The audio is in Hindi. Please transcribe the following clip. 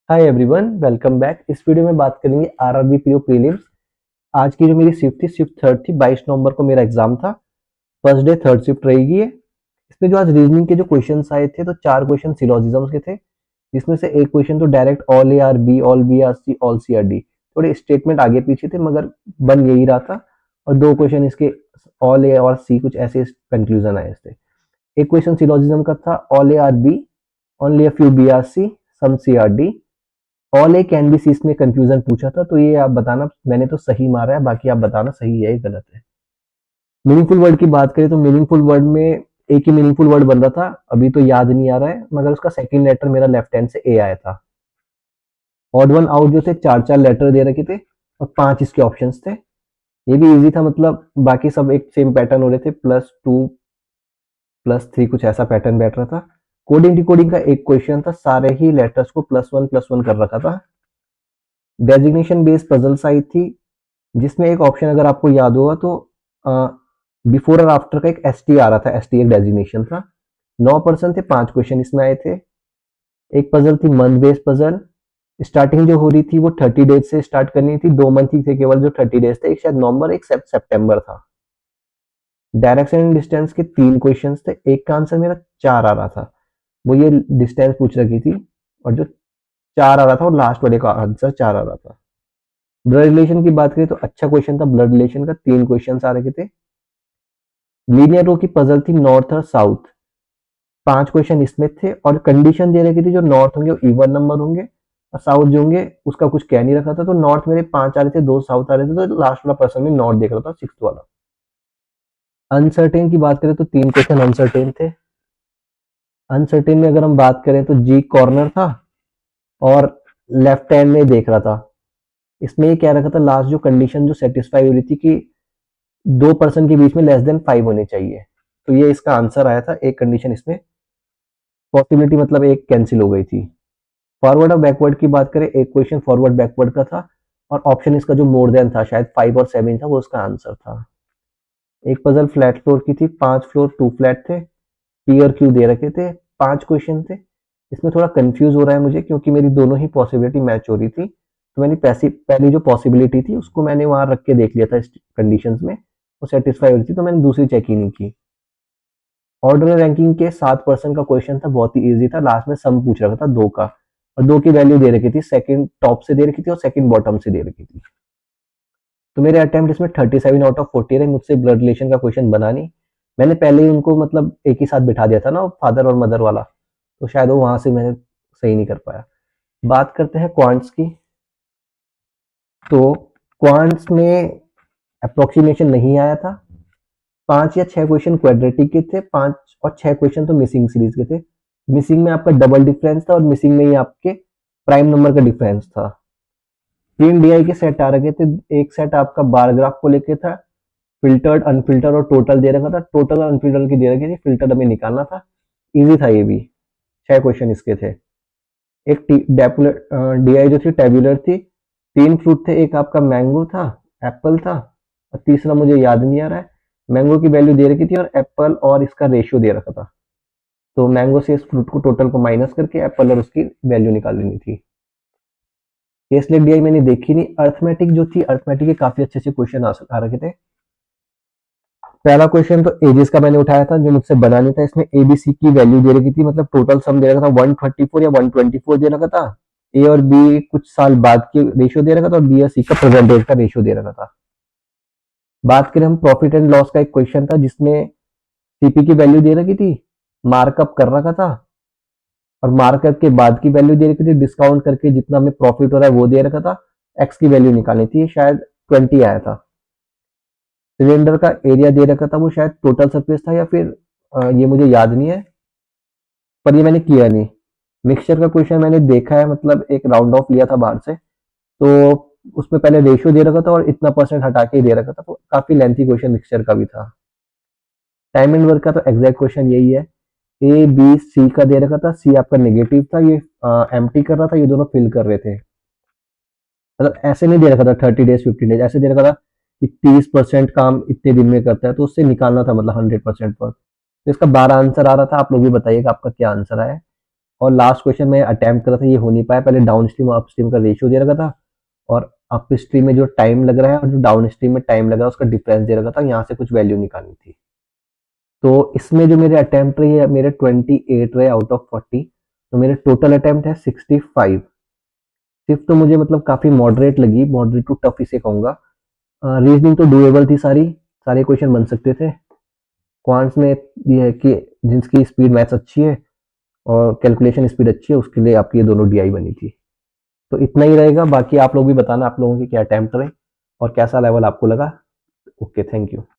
Hi everyone, welcome back. इस वीडियो में बात करेंगे आरआरबी पीओ प्रीलिम्स। आज की जो मेरी शिफ्ट थी, शिफ्ट थर्ड थी। 22 नवंबर को मेरा एग्जाम था। फर्स्ट डे थर्ड शिफ्ट रहेगी ये। इसमें जो आज रीजनिंग के जो क्वेश्चंस आए थे, तो 4 क्वेश्चन सिलोजिज्म्स के थे, जिसमें से एक क्वेश्चन तो direct all A are B, all B are C, all C are D. थोड़े स्टेटमेंट आगे पीछे थे मगर बन यही रहा था। और 2 क्वेश्चन इसके ऑल ए और सी, कुछ ऐसे कंक्लूजन आए थे। एक क्वेश्चन सिलोजिज्म का था, all A are B, only a few B are C, some C are D. All A can be C, इसमें कंफ्यूजन पूछा था, तो ये आप बताना। मैंने तो सही मारा है, बाकी आप बताना सही है या गलत है। मीनिंगफुल वर्ड की बात करें तो मीनिंगफुल वर्ड में एक ही मीनिंगफुल वर्ड बन रहा था, अभी तो याद नहीं आ रहा है, मगर उसका सेकंड लेटर मेरा लेफ्ट हैंड से ए आया था। ऑड वन आउट जो थे, चार चार लेटर दे रखे थे और 5 इसके ऑप्शंस थे। ये भी इजी था, मतलब बाकी सब एक सेम पैटर्न हो रहे थे, +2 +3, कुछ ऐसा पैटर्न बैठ रहा था। कोडिंग डिकोडिंग का एक क्वेश्चन था, सारे ही लेटर्स को +1 +1 कर रखा था। डेजिग्नेशन बेस्ड पजल्स आई थी, जिसमें एक ऑप्शन अगर आपको याद होगा तो बिफोर और आफ्टर का एक एस टी आ रहा था, एस टी एक डेजिग्नेशन था। 9% थे, 5 क्वेश्चन इसमें आए थे। एक पजल थी मंथ बेस्ड पजल। स्टार्टिंग जो हो रही थी वो 30 डेज से स्टार्ट करनी थी, 2 मंथ ही थे केवल जो 30 डेज थे, एक शायद नवंबर, एक सितंबर था। डायरेक्शन एंड डिस्टेंस के 3 क्वेश्चन थे, एक का आंसर मेरा 4 आ रहा था। वो ये डिस्टेंस पूछ रखी थी, और जो 4 आ रहा था और लास्ट वाले का आंसर 4 आ रहा था। ब्लड रिलेशन की बात करें तो अच्छा क्वेश्चन था ब्लड रिलेशन का, 3 क्वेश्चन आ रखे थे। लीनियर रो की पजल थी नॉर्थ और साउथ, 5 क्वेश्चन इसमें थे, और कंडीशन दे रखी थी जो नॉर्थ होंगे वो इवन नंबर होंगे, और साउथ जो होंगे उसका कुछ कह नहीं रखा था। तो नॉर्थ मेरे 5 आ रहे थे, 2 साउथ आ रहे थे, तो लास्ट वाला पर्सन में नॉर्थ देख रहा था, सिक्स वाला। अनसर्टेन की बात करें तो 3 क्वेश्चन अनसर्टेन थे। अनसर्टेन में अगर हम बात करें तो जी कॉर्नर था और लेफ्ट हैंड में देख रहा था। इसमें ये कह रखा था लास्ट जो कंडीशन जो सेटिस्फाई हो रही थी कि 2 पर्सन के बीच में <5 होने चाहिए, तो ये इसका आंसर आया था। एक कंडीशन इसमें पॉसिबिलिटी मतलब एक कैंसिल हो गई थी। फॉरवर्ड और बैकवर्ड की बात करें, एक क्वेश्चन फॉरवर्ड बैकवर्ड का था, और ऑप्शन इसका जो मोर देन था, शायद 5 और 7 था, वो उसका आंसर था। एक पजल फ्लैट फ्लोर की थी, 5 फ्लोर 2 फ्लैट थे, पी और क्यू दे रखे थे, 5 क्वेश्चन थे। इसमें थोड़ा कंफ्यूज हो रहा है मुझे, क्योंकि मेरी दोनों ही पॉसिबिलिटी मैच हो रही थी, तो मैंने पहली जो पॉसिबिलिटी थी उसको मैंने वहां रख के देख लिया था, इस कंडीशंस में वो सेटिस्फाई हो रही थी, तो मैंने दूसरी चेक ही नहीं की। ऑर्डर रैंकिंग के 7% का क्वेश्चन था, बहुत ही इजी था, लास्ट में सम पूछ रखा था 2 का, और 2 की वैल्यू दे रखी थी, सेकंड टॉप से दे रखी थी और सेकंड बॉटम से दे रखी थी। तो मेरे अटेम्प्ट इसमें 37 आउट ऑफ 40 रहे। मुझसे ब्लड रिलेशन का क्वेश्चन बना नहीं। मैंने पहले ही उनको मतलब एक ही साथ बिठा दिया था ना, फादर और मदर वाला, तो शायद वो वहां से मैंने सही नहीं कर पाया। बात करते हैं क्वांट्स की। तो क्वांट्स में अप्रोक्सीमेशन नहीं आया था। 5 या 6 क्वेश्चन क्वाड्रेटिक के थे, 5 और 6 क्वेश्चन तो मिसिंग सीरीज के थे। मिसिंग में आपका डबल डिफरेंस था, और मिसिंग में ही आपके प्राइम नंबर का डिफरेंस था। 3 DI के सेट आ रखे थे। एक सेट आपका बार ग्राफ को लेके था, फिल्टर्ड, अनफिल्टर्ड और टोटल दे रखा था। टोटल और अनफिल्टर्ड की दे रखी थी, फिल्टर्ड हमें निकालना था। इजी था ये भी। 6 क्वेश्चन इसके थे। एक DI जो थी टेबुलर थी। 3 फ्रूट थे, एक आपका मैंगो था, एप्पल था, और तीसरा मुझे याद नहीं आ रहा है। मैंगो की वैल्यू दे रखी थी और एप्पल और इसका रेशियो दे रखा था, तो मैंगो से इस फ्रूट को टोटल को माइनस करके एप्पल और उसकी वैल्यू निकाल लेनी थी। केसलेट DI मैंने देखी नहीं। अर्थमेटिक जो थी, अर्थमेटिक के काफी अच्छे अच्छे क्वेश्चन आ रखे थे। पहला क्वेश्चन तो एजेस का मैंने उठाया था, जो मुझसे बना नहीं था। इसमें एबीसी की वैल्यू दे रखी थी, मतलब टोटल सम दे रखा था 134 या 124 दे रखा था। ए और बी कुछ साल बाद के रेशियो दे रखा था, और बी और सी का प्रेजेंट डेट का रेशियो दे रखा था। बात करें हम प्रॉफिट एंड लॉस का, एक क्वेश्चन था जिसमें सीपी की वैल्यू दे रखी थी, मार्कअप कर रखा था, और मार्कअप के बाद की वैल्यू दे रखी थी, डिस्काउंट करके जितना हमें प्रॉफिट हो रहा है वो दे रखा था। एक्स की वैल्यू निकालनी थी, शायद 20 आया था। सिलेंडर का एरिया दे रखा था, वो शायद टोटल सरफेस था, या फिर ये मुझे याद नहीं है, पर ये मैंने किया नहीं। मिक्सचर का क्वेश्चन मैंने देखा है, मतलब एक राउंड ऑफ लिया था बाहर से, तो उसमें पहले रेशियो दे रखा था और इतना परसेंट हटा के दे रखा था, तो काफी लेंथी क्वेश्चन मिक्सचर का भी था। टाइम एंड वर्क का तो एग्जैक्ट क्वेश्चन यही है। ए बी सी का दे रखा था, सी आपका नेगेटिव था, ये एम्प्टी कर रहा था, ये दोनों फिल कर रहे थे। मतलब ऐसे नहीं दे रखा था 30 डेज 15 डेज, ऐसे दे रखा था कि 30% काम इतने दिन में करता है, तो उससे निकालना था मतलब 100% पर। तो इसका 12 आंसर आ रहा था। आप लोग भी बताइएगा आपका क्या आंसर आया है। और लास्ट क्वेश्चन मैं अटेम्प्ट करा था, ये हो नहीं पाया। पहले डाउन स्ट्रीम और अप स्ट्रीम का रेशियो दे रखा था, और अप स्ट्रीम में जो टाइम लग रहा है और जो डाउन स्ट्रीम में टाइम लग रहा है उसका डिफरेंस दे रखा था, यहाँ से कुछ वैल्यू निकालनी थी। तो इसमें जो मेरे अटेम्प्ट रहे है मेरे 28 रहे आउट ऑफ 40, तो मेरे टोटल अटेम्प्ट है 65। सिर्फ तो मुझे मतलब काफ़ी मॉडरेट लगी, मॉडरेट टू टफ इसे कहूँगा। रीजनिंग तो डूएबल थी, सारी सारे क्वेश्चन बन सकते थे। क्वांट्स में ये है कि जिसकी स्पीड मैथ्स अच्छी है और कैलकुलेशन स्पीड अच्छी है, उसके लिए आपकी ये दोनों डीआई बनी थी। तो इतना ही रहेगा, बाकी आप लोग भी बताना आप लोगों के क्या अटेम्प्ट रहे और कैसा लेवल आपको लगा। Okay, thank you.